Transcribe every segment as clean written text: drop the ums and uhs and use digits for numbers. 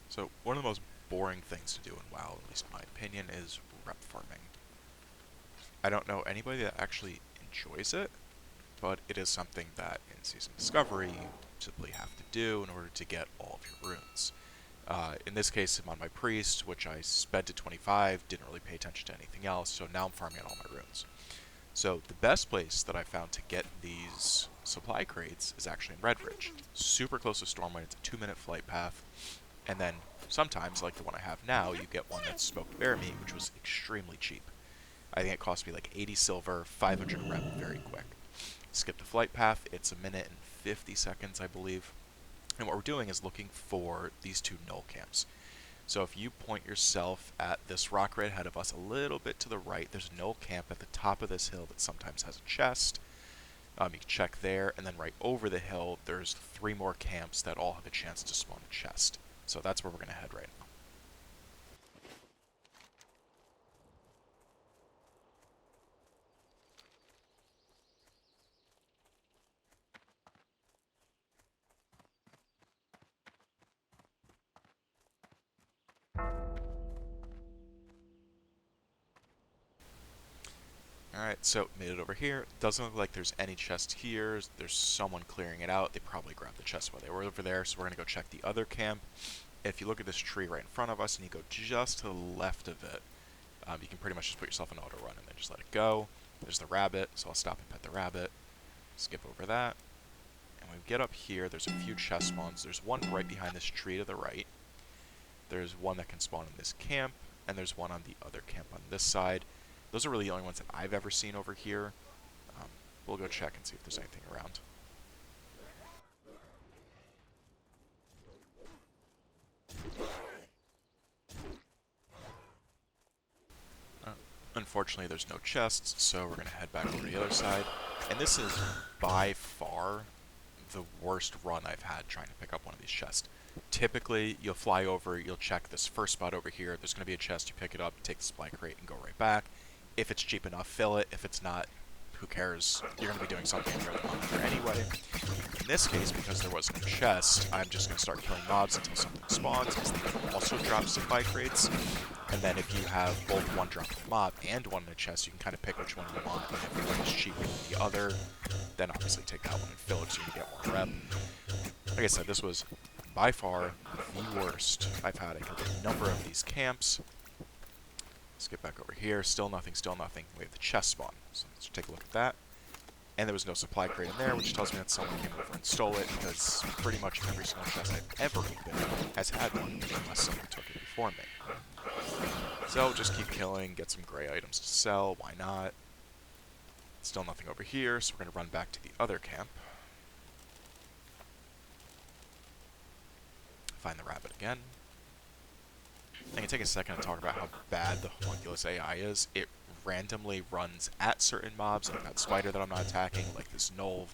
So one of the most boring things to do in WoW, at least in my opinion, is rep farming. I don't know anybody that actually enjoys it, but it is something that in Season Discovery you simply have to do in order to get all of your runes. In this case, I'm on my Priest, which I sped to 25, didn't really pay attention to anything else, so now I'm farming out all my runes. So the best place that I found to get these supply crates is actually in Redridge. Super close to Stormwind, it's a 2-minute flight path, and then sometimes, like the one I have now, you get one that's smoked bear meat, which was extremely cheap. I think it cost me like 80 silver, 500 rep very quick. Skip the flight path, it's a minute and 50 seconds, I believe. And what we're doing is looking for these two null camps. So if you point yourself at this rock right ahead of us a little bit to the right, there's a null camp at the top of this hill that sometimes has a chest. You can check there, and then right over the hill, there's 3 more camps that all have a chance to spawn a chest. So that's where we're going to head right now. Alright, so made it over here. Doesn't look like there's any chest here. There's someone clearing it out. They probably grabbed the chest while they were over there, so we're going to go check the other camp. If you look at this tree right in front of us and you go just to the left of it, you can pretty much just put yourself in auto run and then just let it go. There's the rabbit, so I'll stop and pet the rabbit. Skip over that. And when we get up here, there's a few chest spawns. There's one right behind this tree to the right. There's one that can spawn in this camp, and there's one on the other camp on this side. Those are really the only ones that I've ever seen over here. We'll go check and see if there's anything around. Unfortunately, there's no chests, so we're going to head back over to the other side. And this is by far the worst run I've had trying to pick up one of these chests. Typically, you'll fly over, you'll check this first spot over here, there's going to be a chest, you pick it up, take the supply crate, and go right back. If it's cheap enough, fill it. If it's not, who cares? You're going to be doing something there anyway. In this case, because there was no chest, I'm just going to start killing mobs until something spawns, because they can also drop supply crates. And then if you have both one drop in a mob and one in a chest, you can kind of pick which one you want. And if one is cheaper than the other, then obviously take that one and fill it so you can get more rep. Like I said, this was by far the worst I've had. I killed a number of these camps. Let's get back over here. Still nothing, still nothing. We have the chest spawn. So let's take a look at that. And there was no supply crate in there, which tells me that someone came over and stole it, because pretty much every single chest I've ever opened has had one, unless someone took it before me. So just keep killing, get some gray items to sell, why not? Still nothing over here, so we're going to run back to the other camp. Find the rabbit again. I can take a second to talk about how bad the homunculus AI is. It randomly runs at certain mobs, like that spider that I'm not attacking, like this knoll.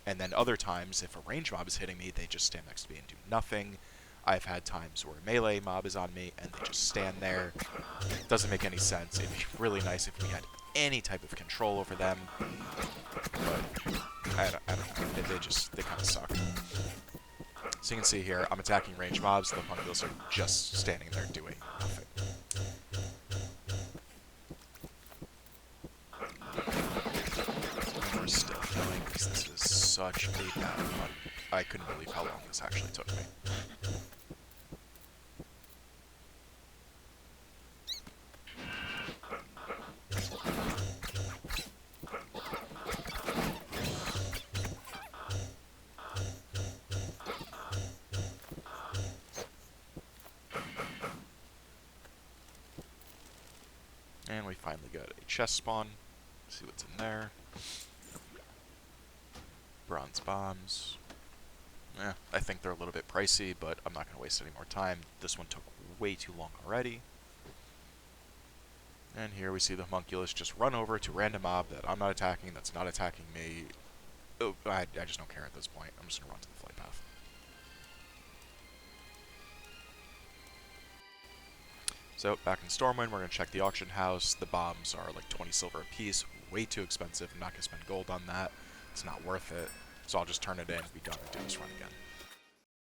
And then other times, if a range mob is hitting me, they just stand next to me and do nothing. I've had times where a melee mob is on me, and they just stand there. It doesn't make any sense. It'd be really nice if we had any type of control over them. But I don't know. They kind of suck. So you can see here, I'm attacking range mobs, the homunculus are just standing there doing nothing. And we're still killing, because this is such a bad run. I couldn't believe how long this actually took me. And we finally got a chest spawn. Let's see what's in there. Bronze bombs. I think they're a little bit pricey, but I'm not going to waste any more time. This one took way too long already. And here we see the homunculus just run over to a random mob that I'm not attacking, that's not attacking me. Oh, I just don't care at this point. I'm just going to run to the flight path. So, back in Stormwind, we're going to check the auction house. The bombs are like 20 silver a piece, way too expensive. I'm not going to spend gold on that. It's not worth it. So I'll just turn it in, be done, and do this run again.